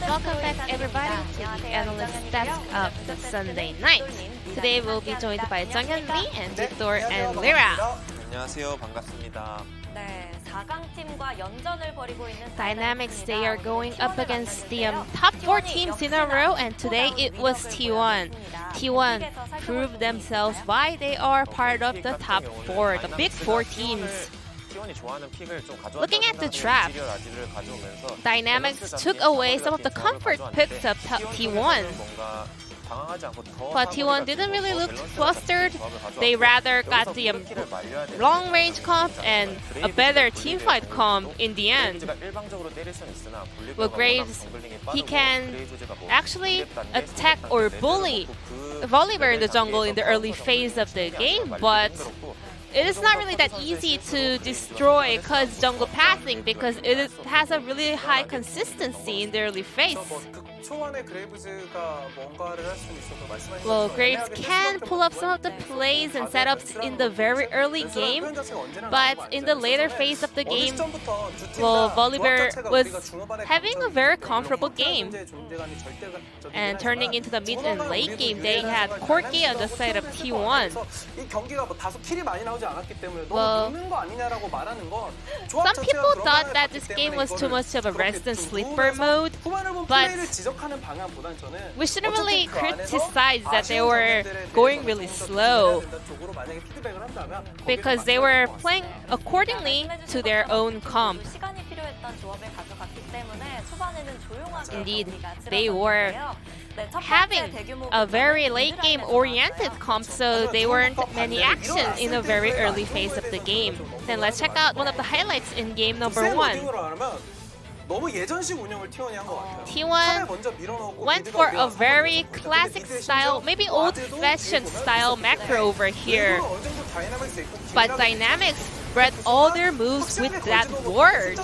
Welcome back everybody to the analyst desk of the Sunday night. Today we'll be joined by 정현 Lee and Victor and Lyra. 안녕하세요. 반갑습니다. 네, 4강팀과 연전을 벌이고 있는 Dynamics, they are going up against the top 4 teams in a row, and today it was T1. T1 proved themselves why they are part of the top 4, the big 4 teams. Looking at the draft, Dynamics took away some of the comfort picks of T1. But T1 didn't really look flustered. They rather got the long-range comp and a better teamfight comp in the end. Well, Graves, he can actually attack or bully Volibear in the jungle in the early phase of the game, but it is not really that easy to destroy Cuz jungle pathing because it has a really high consistency in the early phase. Well, Graves can pull up some of the plays and setups in the very early game, but in the later phase of the game, well, Volibear was having a very comfortable game. And turning into the mid and late game, they had Corki on the side of T1. Well, some people thought that this game was too much of a rest and sleeper mode, but we shouldn't really criticize that they were going really slow because they were playing accordingly to their own comp. Indeed, they were having a very late game oriented comp, so they weren't many actions in a very early phase of the game. Then let's check out one of the highlights in game number 1. T1 went for a very classic style, maybe old-fashioned style macro over here. But Dynamics bred all their moves with that word.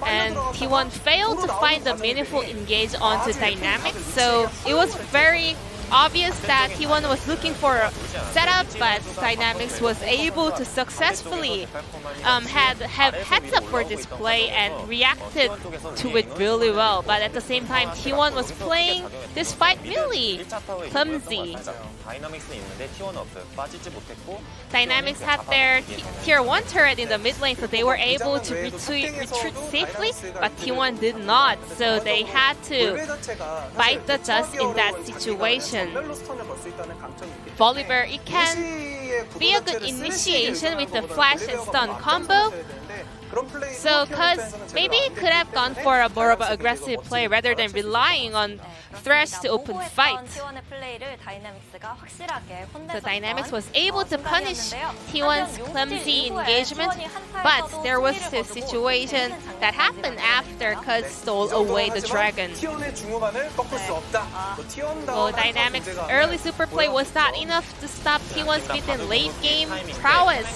And T1 failed to find a meaningful engage onto Dynamics, so it was very obvious that T1 was looking for a setup, but Dynamics was able to successfully have heads up for this play and reacted to it really well. But at the same time, T1 was playing this fight really clumsy. Dynamics had their tier 1 turret in the mid lane, so they were able to retreat safely, but T1 did not, so they had to bite the dust in that situation. Volibear, it can be a good initiation with the flash and stun combo. So, Cuz maybe it could have gone for a more of an aggressive play rather than relying on Thresh to open fight. So Dynamics was able to punish T1's clumsy engagement, but there was a situation that happened after Cuz stole away the dragon. Well, Dynamics' early super play was not enough to stop T1's mid and late game prowess.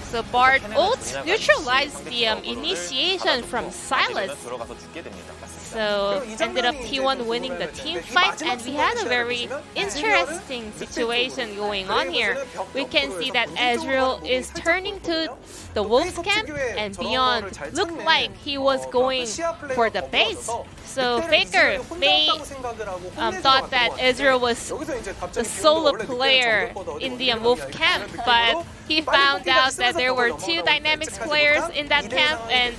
So Bard ult neutralized the initiation from Silas. So ended up T1 winning the team fight, and we had a very interesting situation going on here. We can see that Ezreal is turning to the Wolves camp, and Beyond looked like he was going for the base. So Faker, they thought that Ezreal was the solo player in the Wolf camp, but he found out that there were 2 Dynamics players in that camp, and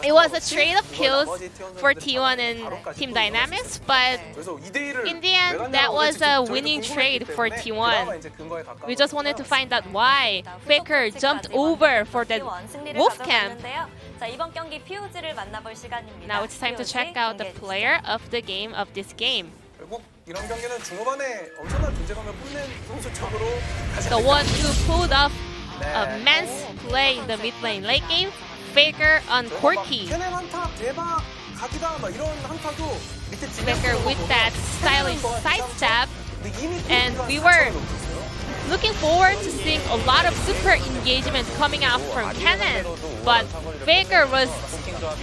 it was a trade of kills for T1 and Team Dynamics, but in the end, that was a winning trade for T1. We just wanted to find out why Faker jumped over for the Wolf camp. Now it's time to check out the player of the game of this game. The one who pulled off a man's play in the mid lane late game, Faker on Corki. Faker with that stylish sidestep, and we were looking forward to seeing a lot of super engagement coming out from Cannon, but Faker was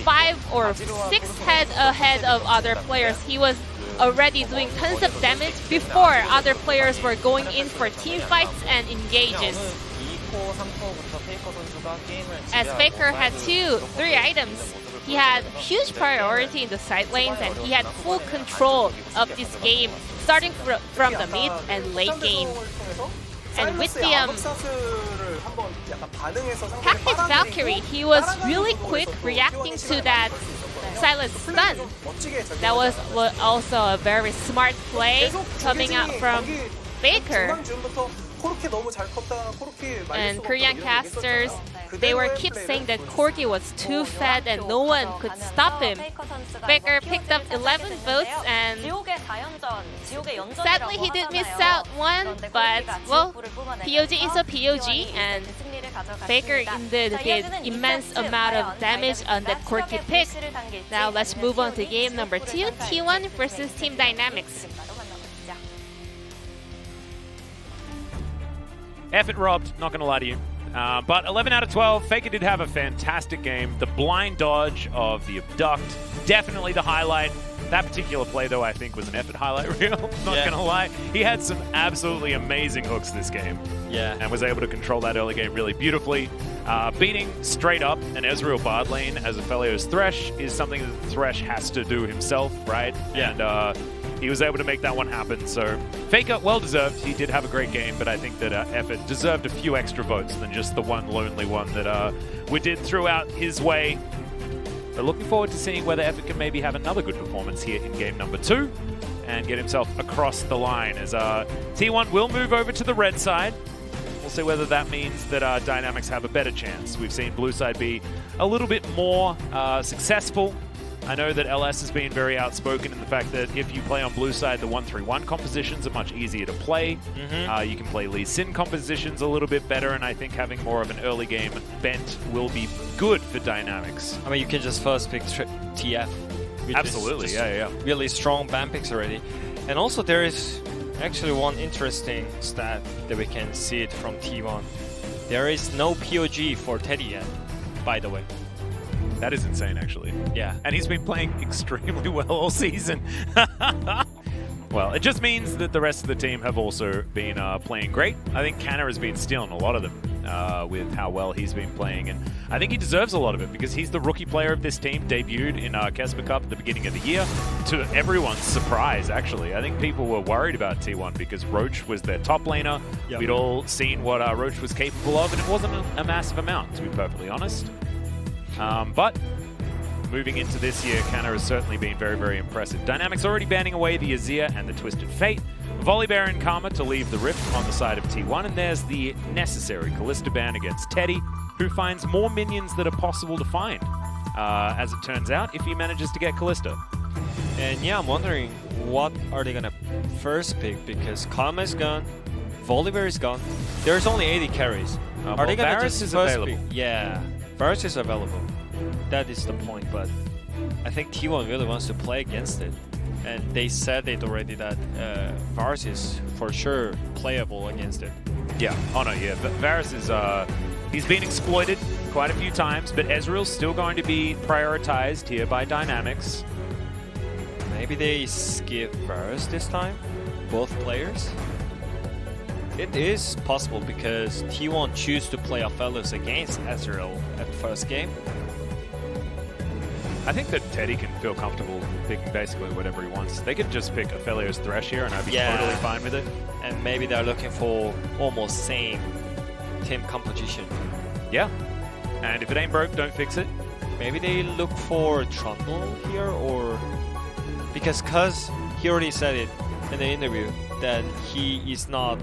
5 or 6 heads ahead of other players. He was already doing tons of damage before other players were going in for team fights and engages. As Faker had 3 items he had huge priority in the side lanes and he had full control of this game, starting from the mid and late game. And with the package Valkyrie, he was really quick reacting to that silent stun. That was also a very smart play coming out from Faker. And Korean casters, they were keep saying that Corgi was too fat and no one could stop him. Faker picked up 11 votes and sadly he did miss out one, but well, POG is a POG and Faker indeed did immense amount of damage on that Corgi pick. Now let's move on to game number 2, T1 versus Team Dynamics. Effort robbed, not going to lie to you. But 11 out of 12, Faker did have a fantastic game. The blind dodge of the abduct, definitely the highlight. That particular play, though, I think was an effort highlight reel. Not going to lie. He had some absolutely amazing hooks this game. Yeah. And was able to control that early game really beautifully. Beating straight up an Ezreal bard lane as a Aphelios Thresh is something that Thresh has to do himself, right? Yeah. And he was able to make that one happen. So Faker, well deserved. He did have a great game, but I think that Effort deserved a few extra votes than just the one lonely one that we did throughout his way. But looking forward to seeing whether Effort can maybe have another good performance here in game number 2 and get himself across the line as T1 will move over to the red side. We'll see whether that means that Dynamics have a better chance. We've seen blue side be a little bit more successful. I know that LS has been very outspoken in the fact that if you play on blue side, the 1-3-1 compositions are much easier to play. You can play Lee Sin compositions a little bit better, and I think having more of an early game bent will be good for Dynamics. I mean, you can just first pick TF. Absolutely, yeah. Really strong ban picks already. And also there is actually one interesting stat that we can see it from T1. There is no POG for Teddy yet, by the way. That is insane, actually. Yeah. And he's been playing extremely well all season. Well, it just means that the rest of the team have also been playing great. I think Canna has been stealing a lot of them with how well he's been playing. And I think he deserves a lot of it because he's the rookie player of this team, debuted in Kesper Cup at the beginning of the year. To everyone's surprise, actually. I think people were worried about T1 because Roach was their top laner. Yep. We'd all seen what Roach was capable of, and it wasn't a massive amount, to be perfectly honest. But moving into this year, Canna has certainly been very, very impressive. Dynamics already banning away the Azir and the Twisted Fate. Volibear and Karma to leave the Rift on the side of T1, and there's the necessary Kalista ban against Teddy, who finds more minions that are possible to find, as it turns out, if he manages to get Kalista. And yeah, I'm wondering what are they gonna first pick, because Karma is gone, Volibear is gone, there's only 80 carries. Are they gonna Varus just is first available. pick? Yeah. Varus is available. That is the point, but I think T1 really wants to play against it. And they said it already that Varus is for sure playable against it. Yeah, oh no, yeah. But Varus is, he's been exploited quite a few times, but Ezreal's still going to be prioritized here by Dynamics. Maybe they skip Varus this time, both players? It is possible because T1 choose to play Aphelios against Ezreal at the first game. I think that Teddy can feel comfortable picking basically whatever he wants. They could just pick Aphelios Thresh here and I'd be totally fine with it. And maybe they're looking for almost same team composition. Yeah. And if it ain't broke, don't fix it. Maybe they look for Trundle here, or because he already said it in the interview that he is not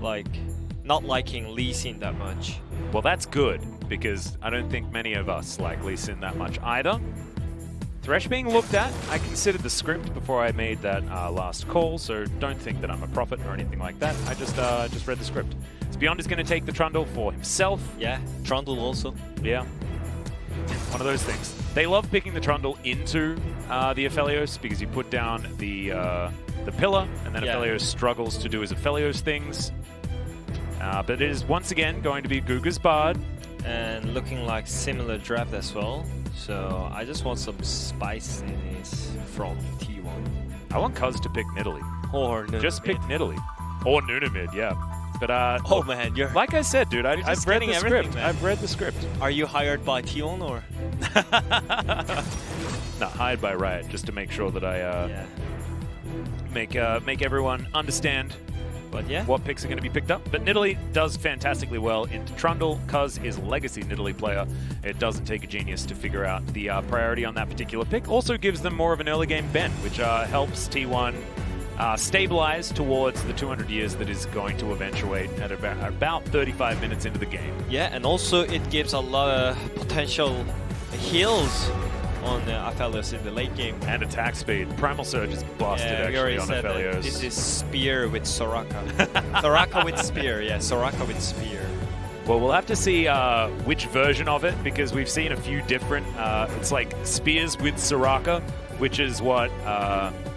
liking Lee Sin that much. Well, that's good, because I don't think many of us like Lee Sin that much either. Thresh being looked at, I considered the script before I made that last call, so don't think that I'm a prophet or anything like that. I just read the script. Beyond is going to take the Trundle for himself. Yeah, Trundle also. Yeah. One of those things. They love picking the Trundle into the Aphelios because you put down the pillar, and then Aphelios struggles to do his Aphelios things. But it is once again going to be Guga's Bard. And looking like similar draft as well. So I just want some spiciness from T1. I want Cuz to pick Nidalee. Or Nunamid. Just pick Nidalee. Or Nunamid, yeah. But oh man, you're like I said, dude, I've read the script. Man. I've read the script. Are you hired by T1 or? No, hide by Riot, just to make sure that I make everyone understand But yeah, what picks are going to be picked up. But Nidalee does fantastically well into Trundle. Cuz is legacy Nidalee player. It doesn't take a genius to figure out the priority on that particular pick. Also gives them more of an early game bend, which helps T1 stabilize towards the 200 years that is going to eventuate at about 35 minutes into the game. yeah, and also it gives a lot of potential heals on Aphelios in the late game. And attack speed. Primal Surge is busted Yeah, we actually already on said that. Aphelios. This is Spear with Soraka. Soraka with Spear, yeah, Soraka with Spear. Well, we'll have to see which version of it, because we've seen a few different, it's like Spears with Soraka, which is what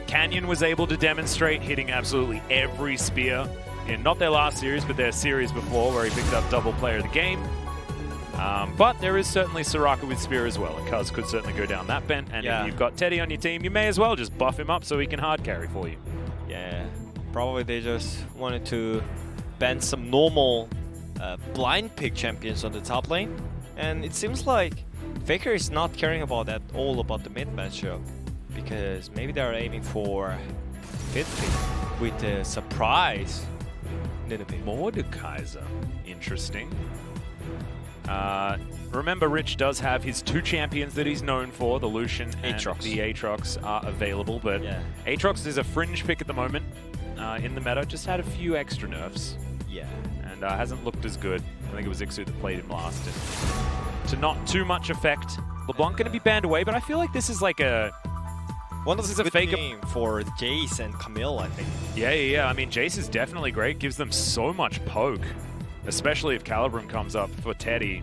Canyon was able to demonstrate, hitting absolutely every spear in not their last series, but their series before, where he picked up double player of the game. But there is certainly Soraka with Spear as well. A Cuz could certainly go down that bent, and if you've got Teddy on your team, you may as well just buff him up so he can hard carry for you. Yeah, probably they just wanted to ban some normal blind pick champions on the top lane, and it seems like Faker is not caring about that all about the mid matchup, because maybe they're aiming for fifth pick with a surprise Nidalee. Mordekaiser. Interesting. Remember, Rich does have his two champions that he's known for, the Lucian and Aatrox. the Aatrox are available, but Aatrox is a fringe pick at the moment in the meta. Just had a few extra nerfs. Yeah. And hasn't looked as good. I think it was Ixu that played him last. And to not too much effect. LeBlanc going to be banned away, but I feel like this is like a... One of This the is a good fake- game for Jace and Camille, I think. Yeah. I mean, Jace is definitely great. Gives them so much poke. Especially if Calibrum comes up for Teddy.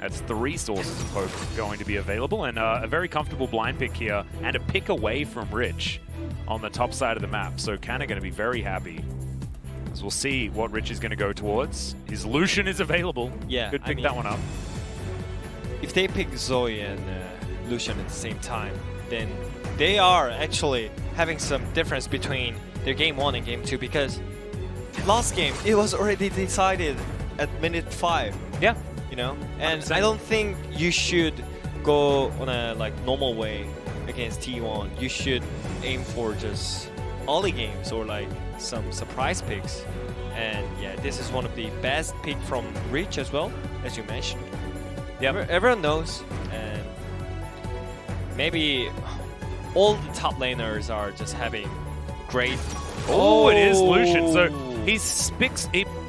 That's 3 sources of poke going to be available. And a very comfortable blind pick here. And a pick away from Rich on the top side of the map. So Kana going to be very happy. As we'll see what Rich is going to go towards. His Lucian is available. Yeah, Could I pick mean, that one up. If they pick Zoe and Lucian at the same time, then they are actually having some difference between their game 1 and game 2, because last game it was already decided at minute 5. Yeah. You know, and 100%. I don't think you should go on a normal way against T1. You should aim for just early games or some surprise picks. And yeah, this is one of the best pick from Rich as well, as you mentioned. Yeah, everyone knows, and maybe all the top laners are just having great. Oh, it is Lucian. So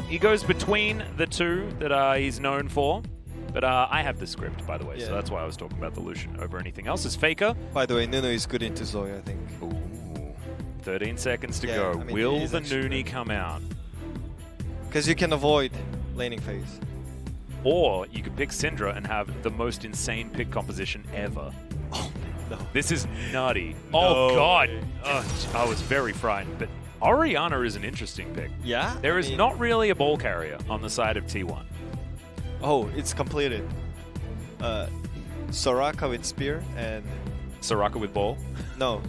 he goes between the two that he's known for. But I have the script, by the way, so that's why I was talking about the Lucian over anything else. Is Faker. By the way, Nuno is good into Zoe, I think. Ooh, 13 seconds to Yeah, go. I mean, Will he is the actually Noonie good. come out? Because you can avoid laning phase. Or you could pick Syndra and have the most insane pick composition ever. Oh, no. This is nutty. No Oh, God. way. I was very frightened. But Orianna is an interesting pick. Yeah? There is not really a ball carrier on the side of T1. Oh, it's completed. Soraka with spear and... Soraka with ball. No.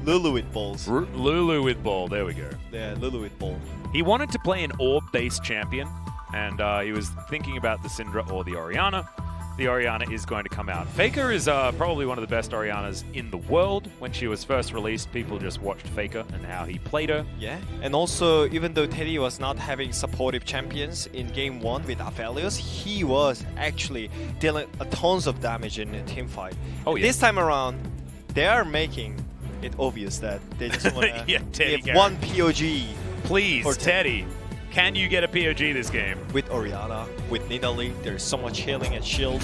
Lulu with balls. Lulu with ball. There we go. Yeah, Lulu with ball. He wanted to play an orb-based champion, and he was thinking about the Syndra or the Orianna. The Orianna is going to come out. Faker is probably one of the best Oriannas in the world. When she was first released, people just watched Faker and how he played her. Yeah, and also, even though Teddy was not having supportive champions in game 1 with Aphelios, he was actually dealing tons of damage in a team fight. Oh, yeah. This time around, they are making it obvious that they just want to Yeah, Teddy give Garrett. one POG Please, Or Teddy, can you get a POG this game? with Orianna, with Nidalee. There's so much healing and shield.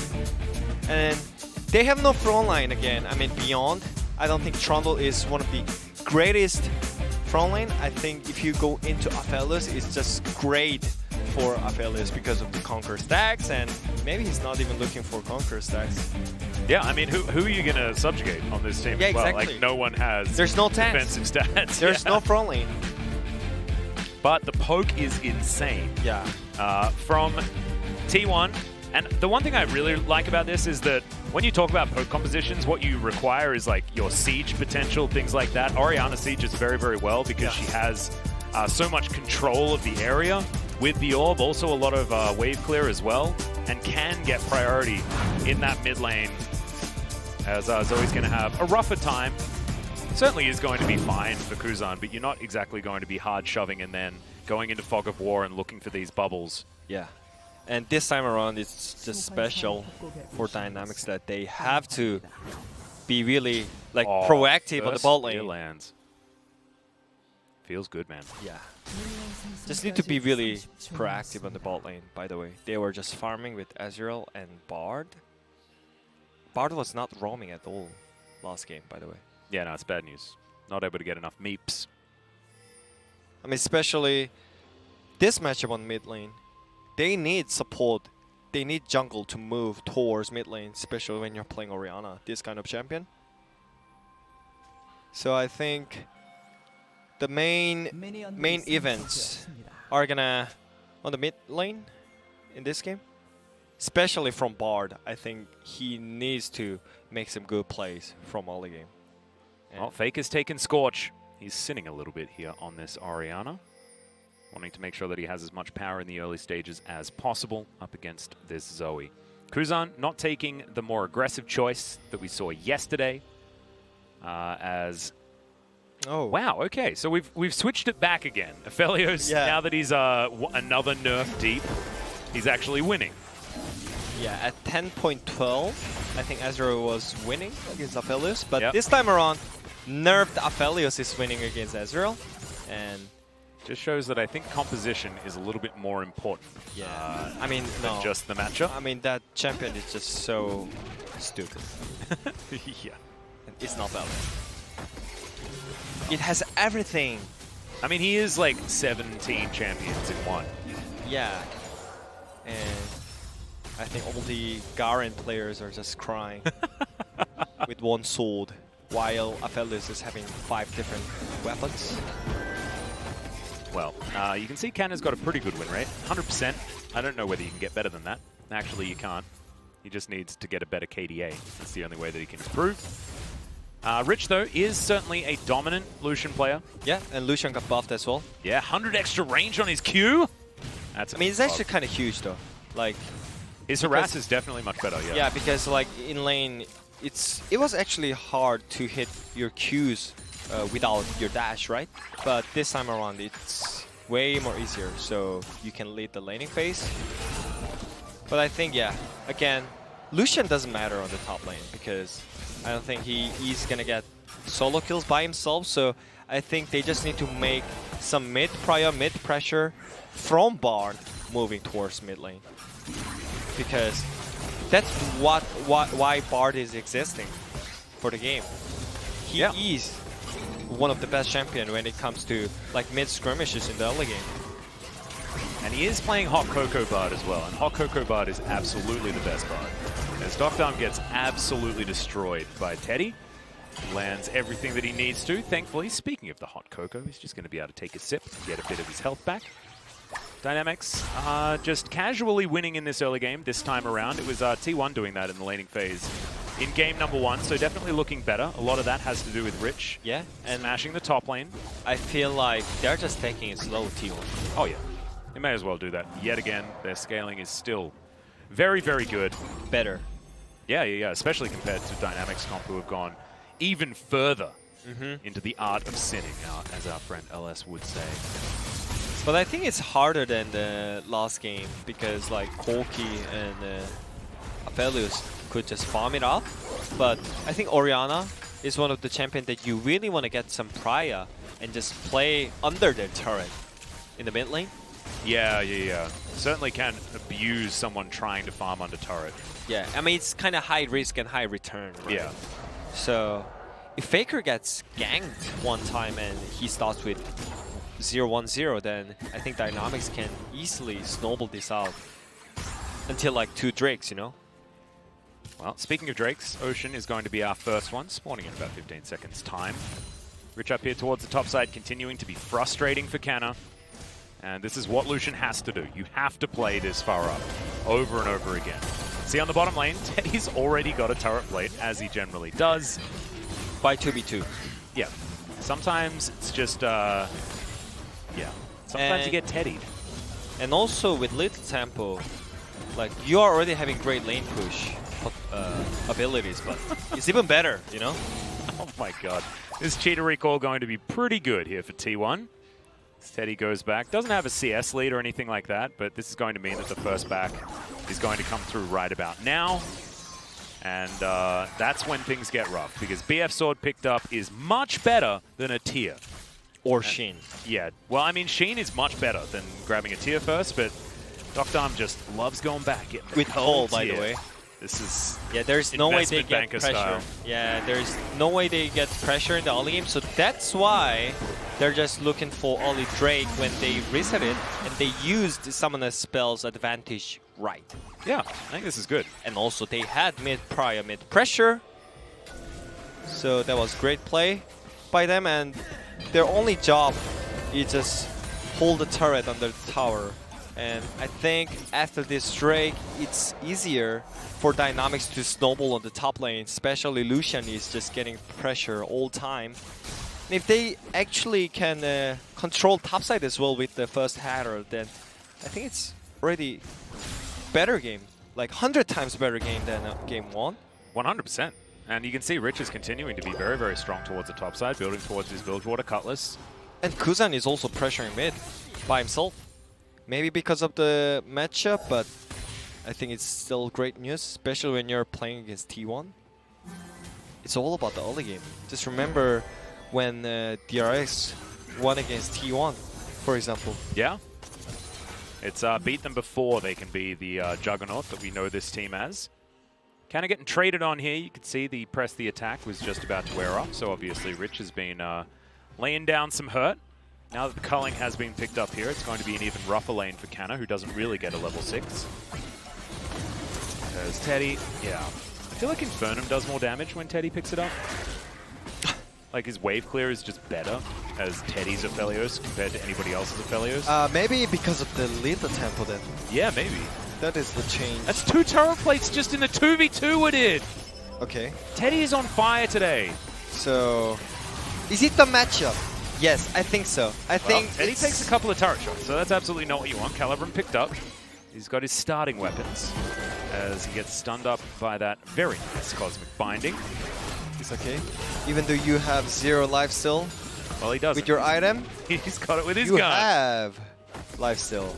And they have no front line again. I mean, beyond, I don't think Trundle is one of the greatest front line. I think if you go into Aphelios, it's just great for Aphelios because of the Conquer stacks, and maybe he's not even looking for Conquer stacks. Yeah, I mean, who are you going to subjugate on this team Yeah, as well? exactly. Like, no one has There's no tanks. defensive stats. There's Yeah. no front lane. But the poke is insane. Yeah. From T1. And the one thing I really like about this is that when you talk about poke compositions, what you require is like your siege potential, things like that. Orianna sieges very, very well because she has so much control of the area with the orb, also a lot of wave clear as well, and can get priority in that mid lane as Zoe's going to have a rougher time. Certainly is going to be fine for Kuzan, but you're not exactly going to be hard shoving and then going into Fog of War and looking for these bubbles. Yeah. And this time around, it's just special for Dynamics that they have to be really like proactive on the ball lane. Lands. Feels good, man. Yeah. Just need to be really proactive on the ball lane, by the way. They were just farming with Ezreal and Bard. Bard was not roaming at all last game, by the way. Yeah, no, it's bad news. Not able to get enough meeps. I mean, especially this matchup on mid lane. They need support. They need jungle to move towards mid lane, especially when you're playing Orianna, this kind of champion. So I think the main events are gonna on the mid lane in this game. Especially from Bard, I think he needs to make some good plays from early game. Well, Fake has taken Scorch. He's sinning a little bit here on this Orianna. Wanting to make sure that he has as much power in the early stages as possible up against this Zoe. Kuzan not taking the more aggressive choice that we saw yesterday. Wow, okay, so we've switched it back again. Aphelios, now that he's another nerf deep, he's actually winning. Yeah, at 10.12, I think Ezreal was winning against Aphelios, but this time around, nerfed Aphelios is winning against Ezreal, and just shows that I think composition is a little bit more important. Yeah, I mean, than just the matchup. I mean, that champion is just so stupid. Yeah, it's not valid. It has everything. I mean, he is like 17 champions in one. Yeah, and I think all the Garen players are just crying with one sword, while Aphelios is having 5 different weapons. Well, you can see Canna's got a pretty good win rate, 100%. I don't know whether you can get better than that. Actually, you can't. He just needs to get a better KDA. That's the only way that he can improve. Rich, though, is certainly a dominant Lucian player. Yeah, and Lucian got buffed as well. Yeah, 100 extra range on his Q. That's I mean, it's actually kind of huge, though. Like, his harass is definitely much better, yeah. Yeah, because like in lane, it was actually hard to hit your Qs without your dash, right? But this time around, it's way more easier, so you can lead the laning phase. But I think, yeah, again, Lucian doesn't matter on the top lane because I don't think he's gonna get solo kills by himself. So I think they just need to make some mid pressure from Bard moving towards mid lane, because that's why Bard is existing for the game. He is one of the best champion when it comes to like mid skirmishes in the early game. And he is playing Hot Cocoa Bard as well, and Hot Cocoa Bard is absolutely the best Bard. As Docdom gets absolutely destroyed by Teddy, lands everything that he needs to. Thankfully, speaking of the Hot Cocoa, he's just going to be able to take a sip and get a bit of his health back. Dynamics just casually winning in this early game this time around. It was T1 doing that in the laning phase in game number 1, so definitely looking better. A lot of that has to do with Rich and smashing the top lane. I feel like they're just taking it slow, T1. Oh yeah, they may as well do that. Yet again, their scaling is still very, very good. Better. Yeah, especially compared to Dynamics comp, who have gone even further into the art of sinning, as our friend LS would say. But I think it's harder than the last game because like Corki and Aphelios could just farm it up. But I think Orianna is one of the champions that you really want to get some Priya and just play under their turret in the mid lane. Yeah. Certainly can abuse someone trying to farm under turret. Yeah, I mean, it's kind of high risk and high return, right? Yeah. So if Faker gets ganked one time and he starts with 0-1-0, then I think Dynamics can easily snowball this out until like 2 Drakes, you know? Well, speaking of Drakes, Ocean is going to be our first one, spawning in about 15 seconds time. Rich up here towards the top side, continuing to be frustrating for Canna. And this is what Lucian has to do. You have to play this far up over and over again. See on the bottom lane, Teddy's already got a turret plate, as he generally does. By 2v2. Yeah. Sometimes it's just, Sometimes you get Teddied. And also with little tempo, like you are already having great lane push, abilities, but it's even better, you know? Oh my god. This cheater recall going to be pretty good here for T1. Teddy goes back. Doesn't have a CS lead or anything like that, but this is going to mean that the first back is going to come through right about now. And that's when things get rough, because BF Sword picked up is much better than a tier. Or Sheen. Yeah, well, I mean, Sheen is much better than grabbing a tier first, but Dr. just loves going back. With Cole, by the way. This is there's no way they get pressure. Style. Yeah, there's no way they get pressure in the early game, so that's why they're just looking for Ollie Drake when they reset it, and they used Summoner Spell's advantage right. Yeah, I think this is good. And also they had prior mid pressure, so that was great play by them, and their only job is just hold the turret on the tower. And I think after this Drake, it's easier for Dynamics to snowball on the top lane, especially Lucian is just getting pressure all time. And if they actually can control topside as well with the first Hatter, then I think it's already better game, like 100 times better game than game 1. 100%. And you can see Rich is continuing to be very, very strong towards the top side, building towards his Bilgewater Cutlass. And Kuzan is also pressuring mid by himself. Maybe because of the matchup, but I think it's still great news, especially when you're playing against T1. It's all about the early game. Just remember when DRX won against T1, for example. Yeah. It's beat them before they can be the juggernaut that we know this team as. Kind of getting traded on here. You can see the press the attack was just about to wear off, so obviously Rich has been laying down some hurt. Now that the culling has been picked up here, it's going to be an even rougher lane for Canna, who doesn't really get a level 6. There's Teddy. Yeah. I feel like Infernum does more damage when Teddy picks it up. Like, his wave clear is just better as Teddy's Aphelios compared to anybody else's Aphelios. Maybe because of the lethal tempo then. Yeah, maybe. That is the change. That's 2 turret plates just in the 2v2 we did. Okay. Teddy is on fire today. So, is it the matchup? Yes, I think so. I think Teddy takes a couple of turret shots, so that's absolutely not what you want. Calibrum picked up. He's got his starting weapons as he gets stunned up by that very nice Cosmic Binding. It's okay. Even though you have 0 life still. Well, he doesn't. With your item. He's got it with his you gun. You have life still.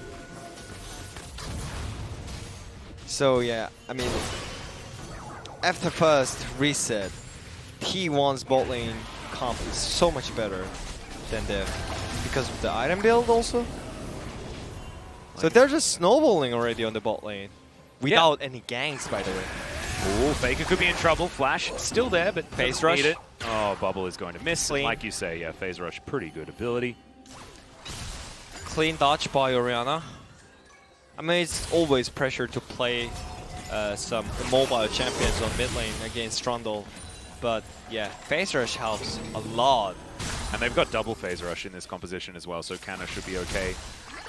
So yeah, I mean, after first reset, T1's bot lane comp is so much better than them because of the item build also. So they're just snowballing already on the bot lane without any ganks, by the way. Ooh, Faker could be in trouble. Flash still there, but Phase Rush. It. Oh, Bubble is going to miss. Clean. Like you say, yeah, Phase Rush, pretty good ability. Clean dodge by Orianna. I mean, it's always pressure to play some mobile champions on mid lane against Trundle. But yeah, Phase Rush helps a lot. And they've got double Phase Rush in this composition as well, so Canna should be okay.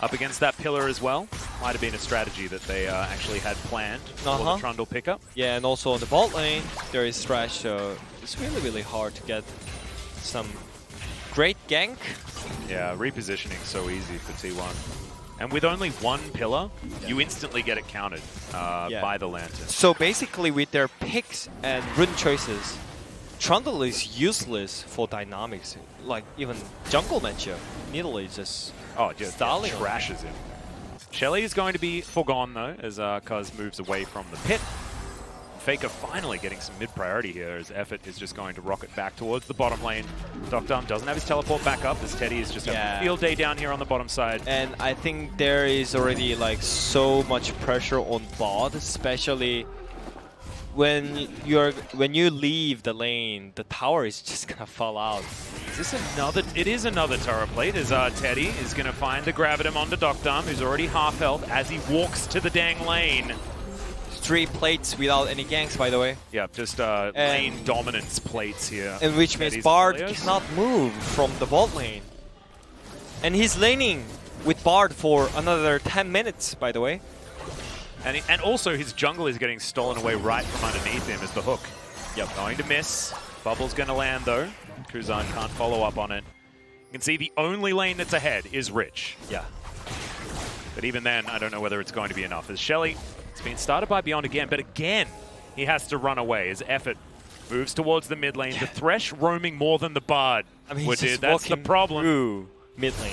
Up against that pillar as well. Might have been a strategy that they actually had planned for the Trundle pickup. Yeah, and also on the bot lane, there is Thresh, so it's really, really hard to get some great gank. Yeah, repositioning so easy for T1. And with only one pillar, you instantly get it countered by the Lantern. So basically with their picks and rune choices, Trundle is useless for Dynamics. Like even jungle matchup, Needle is just styling trashes him. Shelly is going to be forgone though, as Kuz moves away from the pit. Faker finally getting some mid-priority here as Effort is just going to rocket back towards the bottom lane. Dr. doesn't have his teleport back up as Teddy is just having a field day down here on the bottom side. And I think there is already like so much pressure on bot, especially when you leave the lane, the tower is just gonna fall out. Is this another? It is another turret plate as Teddy is gonna find the gravitum onto Dr. who's already half health as he walks to the dang lane. 3 plates without any ganks, by the way. Yeah, just lane dominance plates here. And which means Bard cannot move from the bot lane. And he's laning with Bard for another 10 minutes, by the way. And also his jungle is getting stolen away right from underneath him as the hook. Yep, going to miss. Bubble's going to land though. Kuzan can't follow up on it. You can see the only lane that's ahead is Rich. Yeah. But even then, I don't know whether it's going to be enough. As Shelly, it's been started by Beyond again, but again, he has to run away. His effort moves towards the mid lane. The Thresh roaming more than the Bard would do. That's the problem. Through mid lane.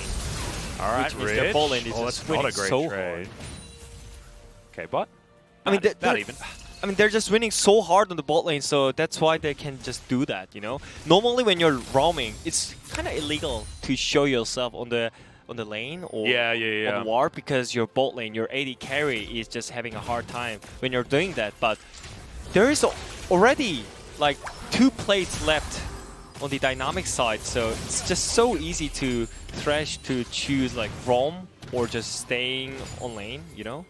All right, which means their Rich. bot lane is Oh, just that's not a winning great so trade. hard. Okay, but I mean, that even. I mean, they're just winning so hard on the bot lane, so that's why they can just do that, you know? Normally when you're roaming, it's kind of illegal to show yourself on the lane or on ward because your bot lane, your AD carry is just having a hard time when you're doing that. But there is already like 2 plates left on the dynamic side, so it's just so easy to Thresh to choose like roam or just staying on lane, you know?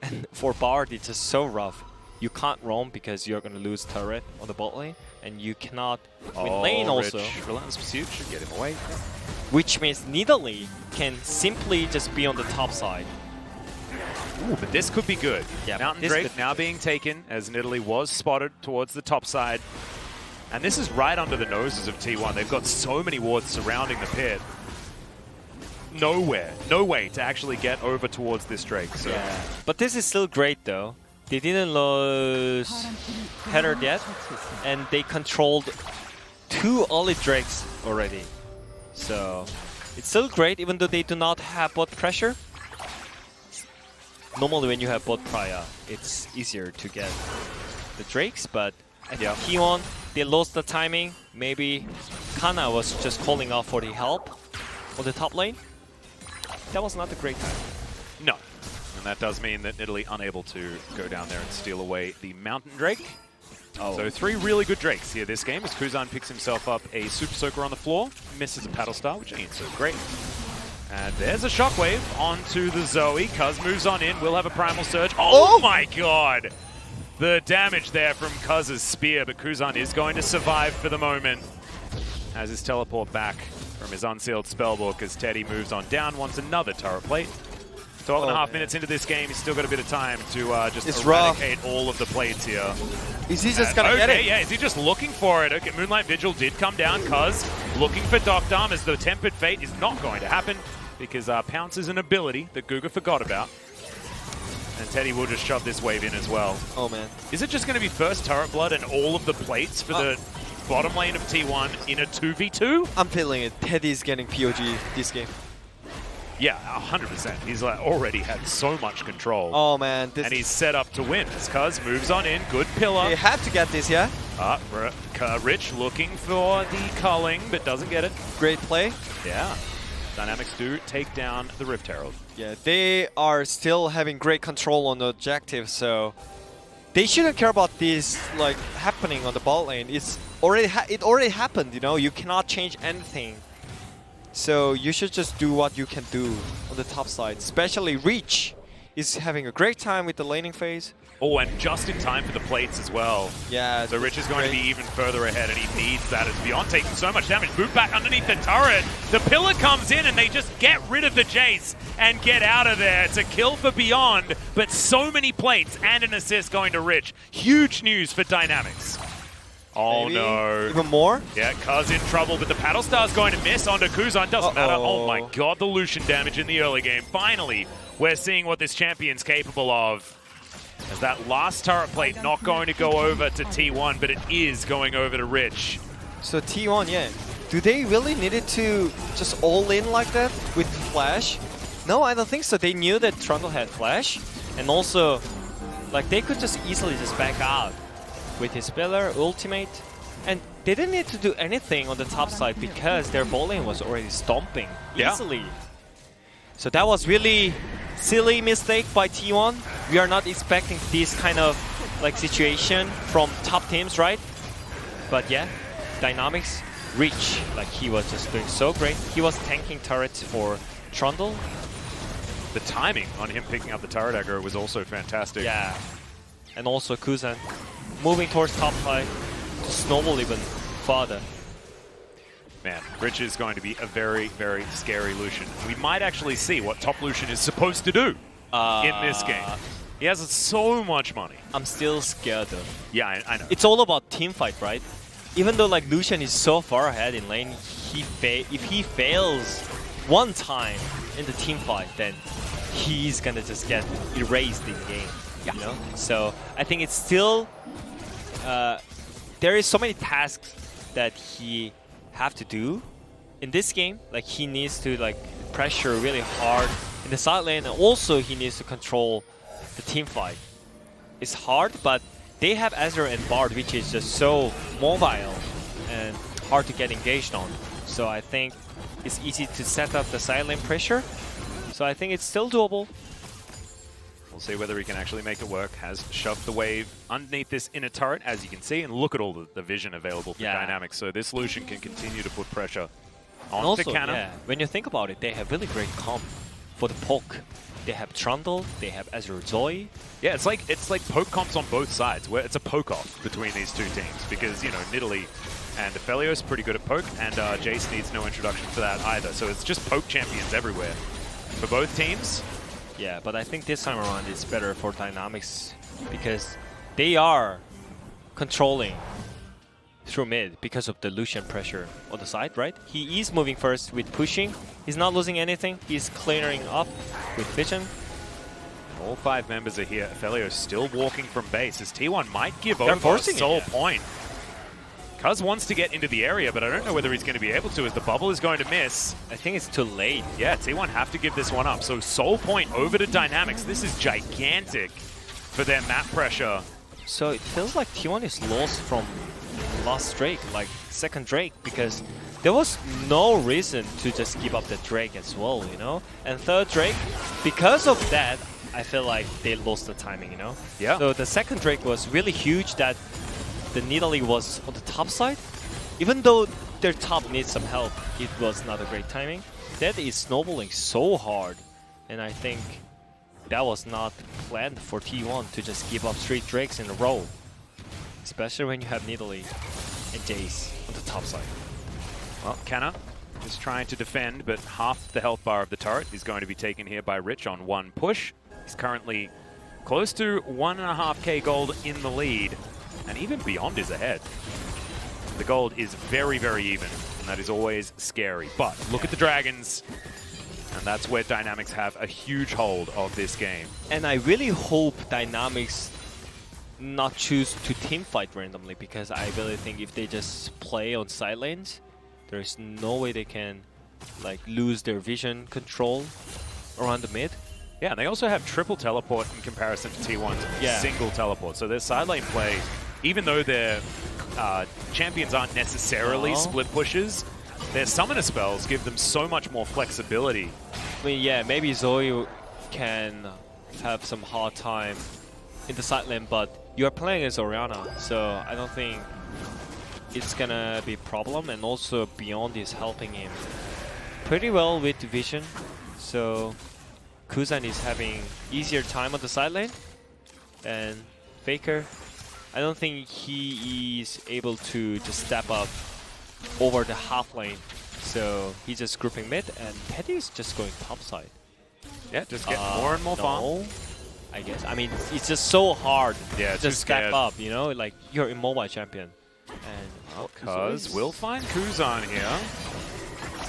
And for Bard, it's just so rough. You can't roam because you're going to lose turret on the bot lane, and you cannot win lane also. Relentless Pursuit should get him away. Which means Nidalee can simply just be on the top side. Ooh, but this could be good. Yeah, Mountain Drake now being taken as Nidalee was spotted towards the top side. And this is right under the noses of T1. They've got so many wards surrounding the pit. No way to actually get over towards this Drake. So. Yeah. But this is still great though. They didn't lose Header yet, and they controlled 2 early Drakes already. So it's still great even though they do not have bot pressure. Normally when you have bot prior, it's easier to get the Drakes, but at T1, they lost the timing. Maybe Kana was just calling out for the help on the top lane. That was not a great time. No. And that does mean that Nidalee unable to go down there and steal away the Mountain Drake. So 3 really good Drakes here this game as Kuzan picks himself up a Super Soaker on the floor, misses a Paddle Star, which ain't so great. And there's a Shockwave onto the Zoe. Cuz moves on in, will have a Primal Surge. Oh my god! The damage there from Cuz's spear, but Kuzan is going to survive for the moment. Has his teleport back from his unsealed spellbook as Teddy moves on down, wants another turret plate. 12.5 minutes into this game, he's still got a bit of time to just eradicate all of the plates here. Is he just gonna get it? Yeah, is he just looking for it? Okay, Moonlight Vigil did come down, Cuz looking for Doc Dam as the Tempered Fate is not going to happen because Pounce is an ability that Guga forgot about. And Teddy will just shove this wave in as well. Oh man. Is it just going to be first Turret Blood and all of the plates for the bottom lane of T1 in a 2v2? I'm feeling it. Teddy's getting POG this game. Yeah, 100%. He's like already had so much control. Oh man, and he's set up to win. As Cuz moves on in, good pillar. They have to get this, yeah? Rich looking for the culling, but doesn't get it. Great play. Yeah. Dynamics do take down the Rift Herald. Yeah, they are still having great control on the objective, so they shouldn't care about this like happening on the bot lane. It's already it already happened, you know. You cannot change anything. So you should just do what you can do on the top side. Especially Reach is having a great time with the laning phase. Oh, and just in time for the plates as well. Yeah. So Rich is going to be even further ahead, and he needs that as Beyond taking so much damage. Move back underneath the turret. The pillar comes in, and they just get rid of the Jace and get out of there. It's a kill for Beyond, but so many plates and an assist going to Rich. Huge news for Dynamics. Oh Maybe no. Even more? Yeah, Cuz in trouble, but the Paddle Star's going to miss onto Kuzan. Doesn't matter. Oh my god, the Lucian damage in the early game. Finally, we're seeing what this champion's capable of. As that last turret plate not going to go over to T1, but it is going over to Rich. So T1, yeah. Do they really need it to just all in like that with Flash? No, I don't think so. They knew that Trundle had Flash. And also, like, they could just easily just back out with his pillar, ultimate, and they didn't need to do anything on the top side because their bot lane was already stomping easily. So that was really silly mistake by T1. We are not expecting this kind of like situation from top teams, right? But yeah, Dynamics, Reach, like he was just doing so great. He was tanking turrets for Trundle. The timing on him picking up the turret aggro was also fantastic. Yeah, and also Kuzan moving towards top side to snowball even farther. Man, Rich is going to be a very, very scary Lucian. We might actually see what top Lucian is supposed to do in this game. He has so much money. I'm still scared though. Yeah, I know. It's all about team fight, right? Even though like Lucian is so far ahead in lane, if he fails one time in the team fight, then he's gonna just get erased in game. You know? So I think it's still there is so many tasks that he have to do in this game. Like he needs to like pressure really hard in the side lane, and also he needs to control the team fight. It's hard, but they have Ezreal and Bard, which is just so mobile and hard to get engaged on. So I think it's easy to set up the side lane pressure. So I think it's still doable. We'll see whether he can actually make it work. Has shoved the wave underneath this inner turret, as you can see, and look at all the vision available for Dynamics. So this Lucian can continue to put pressure on Also, the cannon. yeah, when you think about it, they have really great comp for the poke. They have Trundle, they have Ezreal Zoe. Yeah, it's like poke comps on both sides, where it's a poke off between these two teams, because you know Nidalee and Aphelios pretty good at poke, and Jace needs no introduction for that either. So it's just poke champions everywhere for both teams. Yeah, but I think this time around it's better for Dynamics because they are controlling through mid because of the Lucian pressure on the side, right? He is moving first with pushing. He's not losing anything. He's clearing up with vision. All 5 members are here. Aphelios still walking from base as T1 might give They're over forcing Soul it, yeah. Point. Cuz wants to get into the area, but I don't know whether he's going to be able to as the bubble is going to miss. I think it's too late. Yeah, T1 have to give this one up. So Soul Point over to Dynamics. This is gigantic for their map pressure. So it feels like T1 is lost from last Drake, like second Drake, because there was no reason to just give up the Drake as well, you know? And third Drake, because of that, I feel like they lost the timing, you know? Yeah. So the second Drake was really huge that the Nidalee was on the top side. Even though their top needs some help, it was not a great timing. That is snowballing so hard, and I think that was not planned for T1 to just give up 3 Drakes in a row. Especially when you have Nidalee and Jace on the top side. Well, Canna is trying to defend, but half the health bar of the turret is going to be taken here by Rich on one push. He's currently close to 1.5k gold in the lead, and even Beyond is ahead. The gold is very, very even, and that is always scary. But look at the Dragons, and that's where Dynamics have a huge hold of this game. And I really hope Dynamics not choose to teamfight randomly, because I really think if they just play on side lanes, there's no way they can like lose their vision control around the mid. Yeah, and they also have triple teleport in comparison to T1's single teleport. So their side lane play, even though their champions aren't necessarily split pushes, their summoner spells give them so much more flexibility. I mean, yeah, maybe Zoe can have some hard time in the side lane, but you are playing as Orianna, so I don't think it's gonna be a problem. And also Beyond is helping him pretty well with vision, so Kuzan is having easier time on the side lane. And Faker, I don't think he is able to just step up over the half lane, so he's just grouping mid, and Petty is just going top side. Yeah, just get more and more farm. I guess. I mean, it's just so hard to just step up, you know? Like, you're immobile champion. And Cuz we'll find Kuzan here.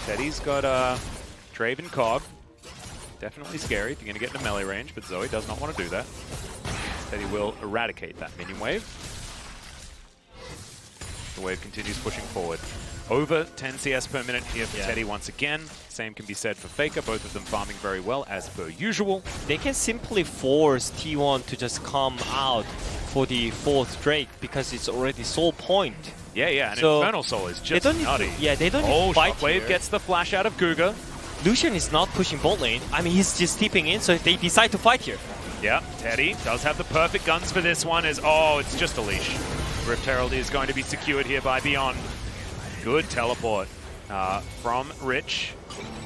Teddy's got Draven Cog. Definitely scary if you're going to get into melee range, but Zoe does not want to do that. Teddy will eradicate that minion wave. The wave continues pushing forward. Over 10 CS per minute here for Teddy once again. Same can be said for Faker, both of them farming very well as per usual. They can simply force T1 to just come out for the 4th Drake because it's already Soul Point. Yeah, and so Infernal Soul is just nutty. They don't need to fight Shockwave gets the flash out of Guga. Lucian is not pushing bot lane. I mean, he's just tipping in, so they decide to fight here. Yeah, Teddy does have the perfect guns for this one. It's just a leash. Rift Herald is going to be secured here by Beyond. Good teleport from Rich.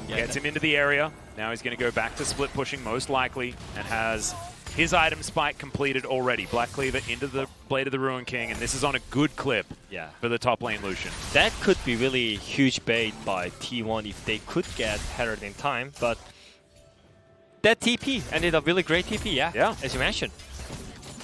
Gets him into the area. Now he's going to go back to split pushing most likely, and has his item spike completed already. Black Cleaver into the Blade of the Ruin King, and this is on a good clip for the top lane Lucian. That could be really huge bait by T1 if they could get Herald in time, but that TP ended up really great TP, as you mentioned.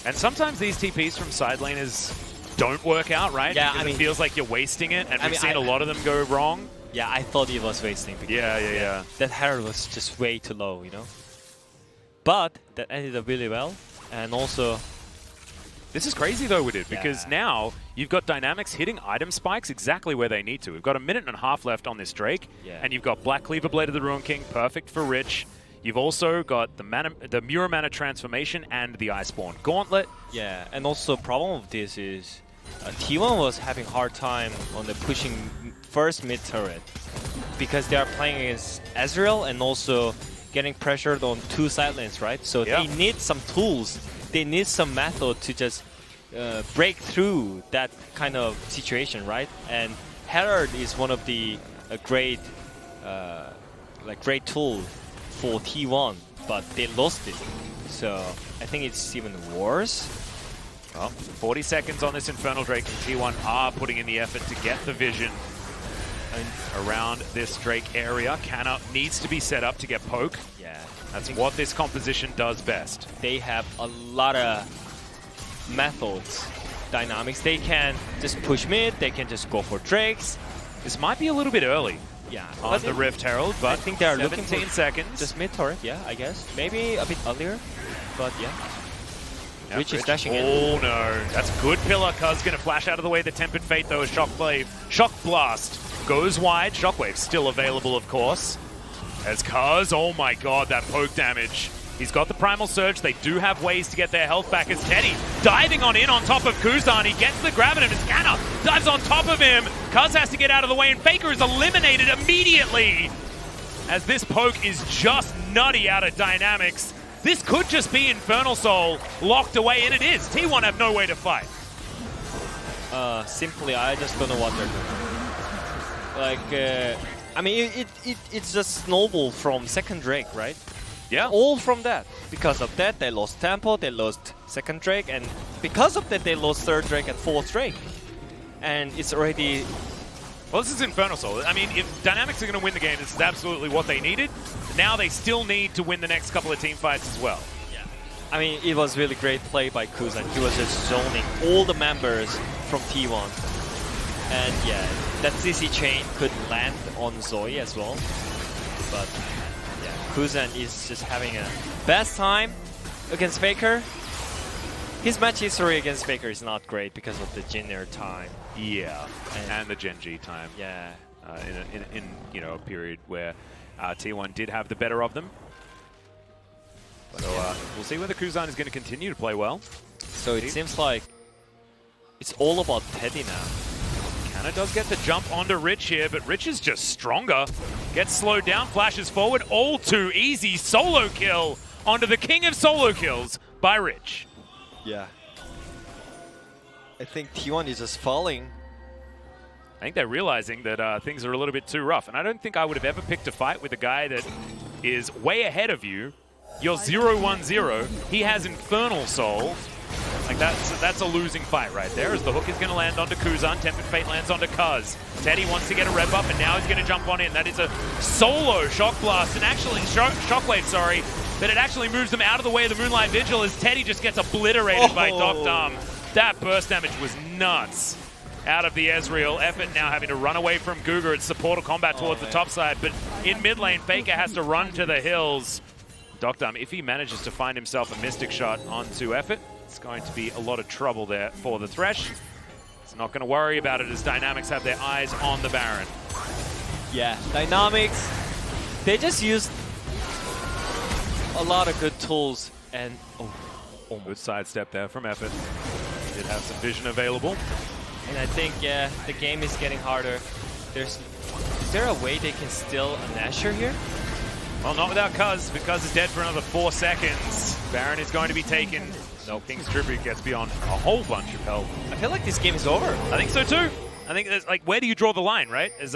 And sometimes these TPs from side laners don't work out, right? Yeah, because I mean, it feels like you're wasting it, and we've seen a lot of them go wrong. Yeah, I thought it was wasting. Yeah. That Herald was just way too low, you know? But that ended up really well. And also, This is crazy though with it, because Yeah. now you've got Dynamics hitting item spikes exactly where they need to. We've got a minute and a half left on this Drake, Yeah. and you've got Black Cleaver Blade of the Ruin King, perfect for Rich. You've also got the Mura Mana Transformation and the Iceborne Gauntlet. yeah, and also problem of this is T1 was having hard time on the pushing first mid turret because they are playing against Ezreal and also getting pressured on two side lanes, right? So Yeah. they need some tools, they need some method to just break through that kind of situation, right? And Herald is one of the great tool for T1, but they lost it. So I think it's even worse. Well, 40 seconds on this Infernal Drake, and T1 are putting in the effort to get the vision around this Drake area. Canna needs to be set up to get poke. Yeah, That's what this composition does best. they have a lot of methods, dynamics. They can just push mid, they can just go for Drakes. This might be a little bit early Yeah, on the Rift Herald, but I think they are looking 17 for seconds. just mid turret, yeah, I guess. Maybe a bit earlier, but yeah. Yep, Rich is dashing in. Oh no, that's good pillar. Cuz gonna flash out of the way. The Tempered Fate though is Shock Blast goes wide. Shockwave still available, of course. As Cuz, oh my god, that poke damage. He's got the Primal Surge. They do have ways to get their health back as Teddy diving on top of Kuzan. He gets the grab at him as Canna dives on top of him. Cuz has to get out of the way and Faker is eliminated immediately. As this poke is just nutty out of Dynamics. This could just be Infernal Soul locked away, and it is. T1 have no way to fight. Simply, I just don't know what they're doing. I mean, it's just snowball from second Drake, right? Yeah. All from that. Because of that, they lost tempo, they lost second Drake, and because of that, they lost third Drake and fourth Drake. And it's already... Well, this is Infernal Soul. I mean, if Dynamics are going to win the game, this is absolutely what they needed. Now they still need to win the next couple of team fights as well. Yeah. I mean, it was really great play by Kuzan. He was just zoning all the members from T1. And yeah, that CC chain could land on Zoe as well. But yeah, Kuzan is just having a best time against Faker. His match history against Faker is not great because of the Jinner time. Yeah, and the Gen G time. Yeah. In a period where T1 did have the better of them. So we'll see whether Kuzan is going to continue to play well. So it seems like it's all about Teddy now. Canna does get the jump onto Rich here, but Rich is just stronger. Gets slowed down, flashes forward, all too easy. Solo kill onto the king of solo kills by Rich. Yeah. I think T1 is just falling. I think they're realizing that things are a little bit too rough. And I don't think I would have ever picked a fight with a guy that is way ahead of you. You're 0-1-0. He has Infernal Soul. Like, that's a losing fight right there, as the hook is going to land onto Kuzan. Tempered Fate lands onto Kuz. Teddy wants to get a rev up, and now he's going to jump on in. That is a solo Shock Blast, and actually, Shockwave, sorry, but it actually moves them out of the way of the Moonlight Vigil as Teddy just gets obliterated by Doc Dum. That burst damage was nuts. Out of the Ezreal. Effort now having to run away from Guga. It's supporter combat towards the top side, but in mid lane, Faker has to run to the hills. Doc Dum, if he manages to find himself a Mystic Shot onto Effort, it's going to be a lot of trouble there for the Thresh. It's not going to worry about it as Dynamics have their eyes on the Baron. Yeah, Dynamics, they just used a lot of good tools and Good sidestep there from Effort. Did have some vision available. And I think, yeah, the game is getting harder. Is there a way they can steal a Nashor here? Well, not without Cuz. Cuz is dead for another 4 seconds. Baron is going to be taken. No, King's Tribute gets beyond a whole bunch of health. I feel like this game is over. I think so too. I think there's, like, where do you draw the line, right? As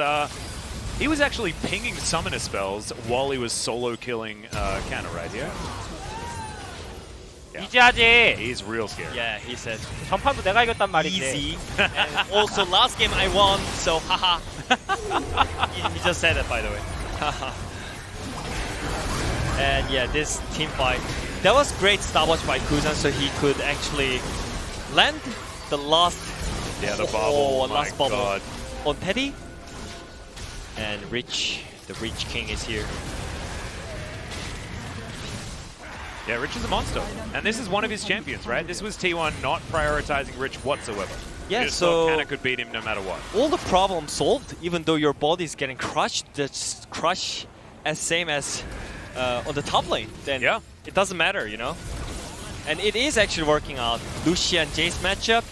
he was actually pinging summoner spells while he was solo killing Canna right here. 이제 하지. He's real scary. Yeah, he said 전판도 내가 이겼단 말인데. easy. And also last game I won, so haha. he just said it, by the way. And yeah, this team fight. That was great stopwatch by Kuzan, so he could actually land the last bubble. last My bubble God. on Teddy. And Rich, the Rich King is here. Yeah, Rich is a monster. And this is one of his champions, right? This was T1 not prioritizing Rich whatsoever. Yeah, You just so thought Canna could beat him no matter what. all the problems solved, even though your body's getting crushed, just crush as same as on the top lane. Then Yeah. it doesn't matter, you know? And it is actually working out. Lucia and Jace matchup.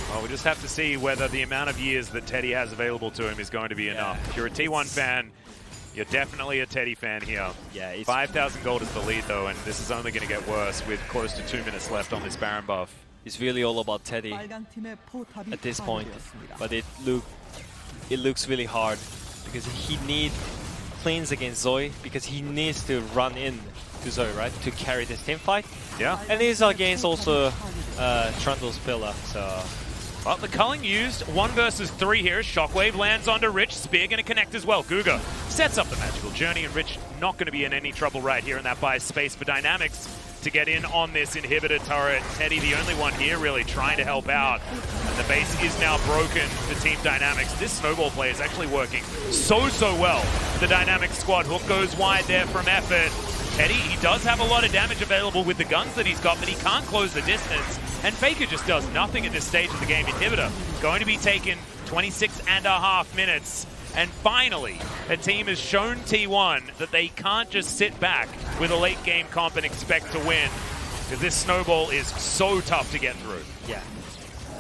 Well, we just have to see whether the amount of years that Teddy has available to him is going to be enough. If you're a T1 fan, you're definitely a Teddy fan here. Yeah, it's 5,000 gold is the lead, though, and this is only going to get worse with close to 2 minutes left on this Baron buff. It's really all about Teddy at this point, but it looks really hard because he needs cleans against Zoe because he needs to run in to Zoe, right, to carry this team fight. Yeah. And he's against also Trundle's pillar, so Well, the culling used 1 versus 3 here. Shockwave lands onto Rich. Spear going to connect as well. Guga sets up the magical journey, and Rich not going to be in any trouble right here, and that buys space for Dynamics to get in on this inhibitor turret. Teddy, the only one here really trying to help out. And the base is now broken for Team Dynamics. This Snowball play is actually working so well. The Dynamics squad hook goes wide there from Effort. Teddy, he does have a lot of damage available with the guns that he's got, but he can't close the distance. And Faker just does nothing at this stage of the game. Inhibitor going to be taken 26.5 minutes. And finally, a team has shown T1 that they can't just sit back with a late game comp and expect to win. Because this Snowball is so tough to get through. yeah,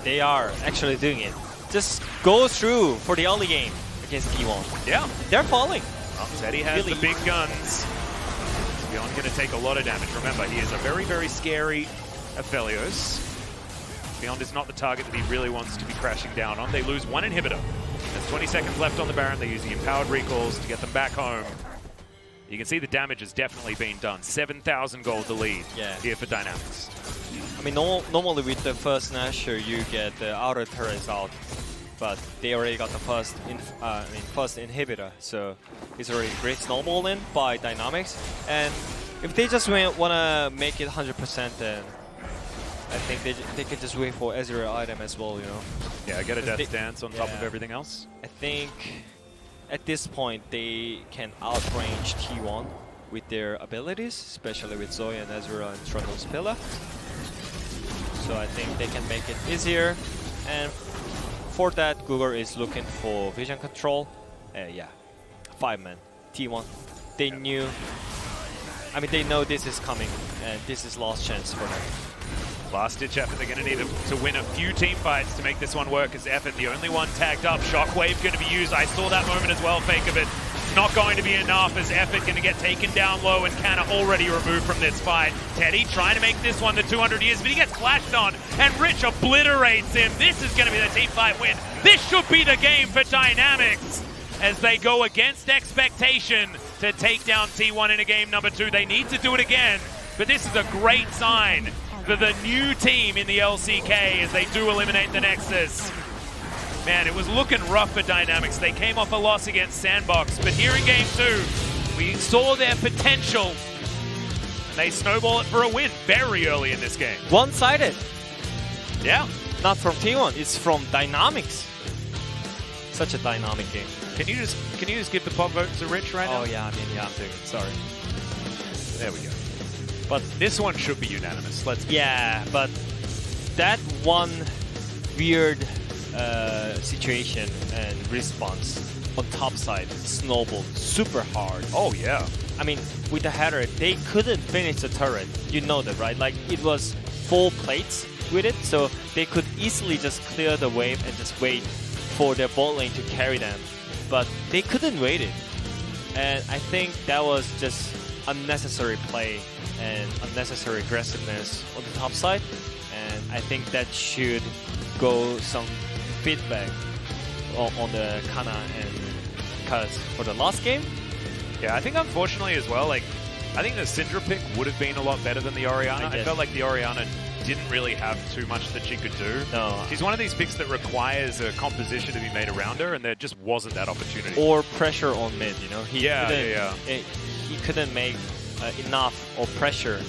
they are actually doing it. Just go through for the early game against T1. Yeah. They're falling. Well, Teddy has Really? the big guns. Beyond going to take a lot of damage. Remember, he is a very scary Aphelios. Beyond is not the target that he really wants to be crashing down on. They lose 1 inhibitor. There's 20 seconds left on the Baron. They're using empowered recalls to get them back home. You can see the damage has definitely been done. 7,000 gold to lead here for Dynamics. I mean, normally with the first Nasher, you get the outer turrets out, but they already got the first inhibitor, so it's already great snowball in by Dynamics. And if they just want to make it 100%, then I think they can just wait for Ezreal item as well, you know. Yeah, get a death dance on top of everything else. I think at this point they can outrange T1 with their abilities, especially with Zoe and Ezreal and Trundle's pillar. So I think they can make it easier, and for that, Gugar is looking for vision control. Yeah, 5-man, T1. They knew, I mean, they know this is coming, and this is last chance for them. Last-ditch effort. They're going to need to win a few team fights to make this one work as Effort, the only one tagged up. Shockwave going to be used. I saw that moment as well, Fake of it. Not going to be enough as Effort going to get taken down low, and Canna already removed from this fight. Teddy trying to make this one the 200 years, but he gets flashed on, and Rich obliterates him. This is going to be the team fight win. This should be the game for Dynamics as they go against expectation to take down T1 in a game number 2. They need to do it again, but this is a great sign for the new team in the LCK as they do eliminate the Nexus. Man, it was looking rough for Dynamics. They came off a loss against Sandbox, but here in game 2, we saw their potential. And they snowball it for a win very early in this game. One-sided. Yeah. Not from T1, it's from Dynamics. Such a dynamic game. Can you just give the pop vote to Rich right now? Oh yeah, I mean, yeah, I'm doing it, sorry. There we go. But this one should be unanimous. Yeah, but that one weird situation and response on top side snowballed super hard. Oh yeah. I mean, with the header, they couldn't finish the turret. You know that, right? Like, it was 4 plates with it, so they could easily just clear the wave and just wait for their bot lane to carry them. But they couldn't wait it. And I think that was just unnecessary play and unnecessary aggressiveness on the top side. And I think that should go some feedback on the Kana and Kaz for the last game. Yeah, I think unfortunately as well, like, I think the Syndra pick would have been a lot better than the Orianna. I felt like the Orianna didn't really have too much that she could do. No. She's one of these picks that requires a composition to be made around her, and there just wasn't that opportunity. Or pressure on mid, you know? He couldn't make enough of pressure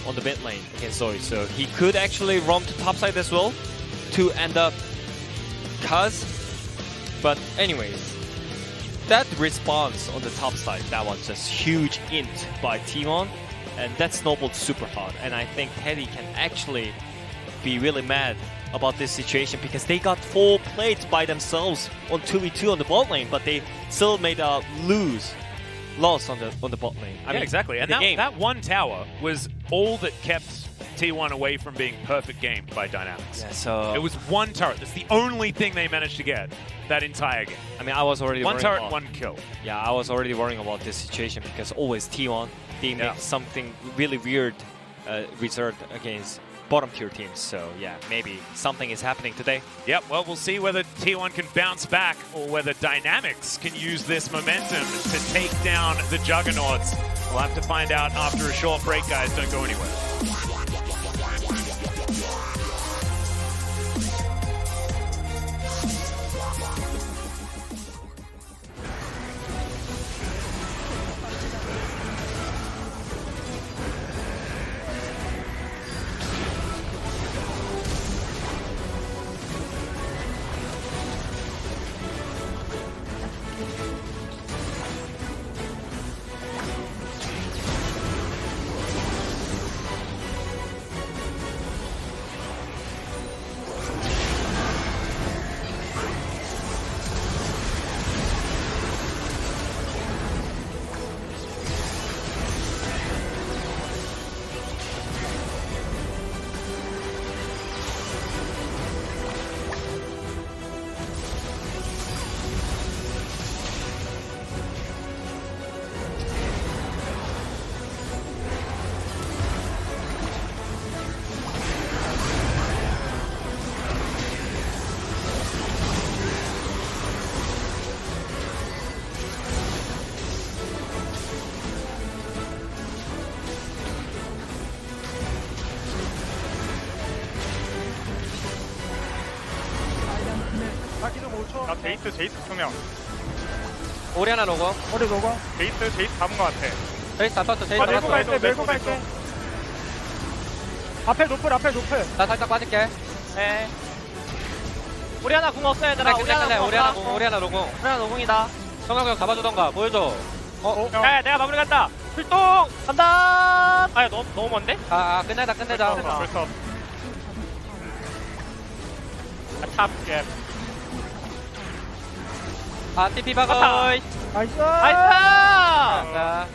on the mid lane against Zoe, so he could actually roam to topside as well to end up Kaz. But anyways, that response on the top side, that was just huge int by T1. and that snowballed super hard. And I think Teddy can actually be really mad about this situation because they got 4 plates by themselves on 2v2 on the bot lane, but they still made a loss on the bot lane. I mean, exactly. And that one tower was all that kept T1 away from being perfect gamed by Dynamics. Yeah, so it was one turret. That's the only thing they managed to get that entire game. I mean, I was already one worrying turret, about, one kill. Yeah, I was already worrying about this situation because always T1 they make something really weird reserved against bottom tier teams. So yeah, maybe something is happening today. Yep, well, we'll see whether T1 can bounce back or whether Dynamics can use this momentum to take down the Juggernauts. We'll have to find out after a short break, guys. Don't go anywhere. 나 제이스 투명. 오리아나 로고. 어디 로고? 제이스 잡은 거 같아. 제이스 다 떴어. 제이스 다 밀고 떴어. 갈게, 밀고 갈게. 앞에 노플. 나 살짝 빠질게. 네. 오리아나 궁 없어 얘들아. 오리아나 로고. 오리아나 노궁이다. 성광경 잡아주던가 보여줘. 야, 내가 마무리 간다. 출동 간다. 아, 너무 먼데? 끝내자. 벌써. 탑 갭. TP 박어. 나이스. 자,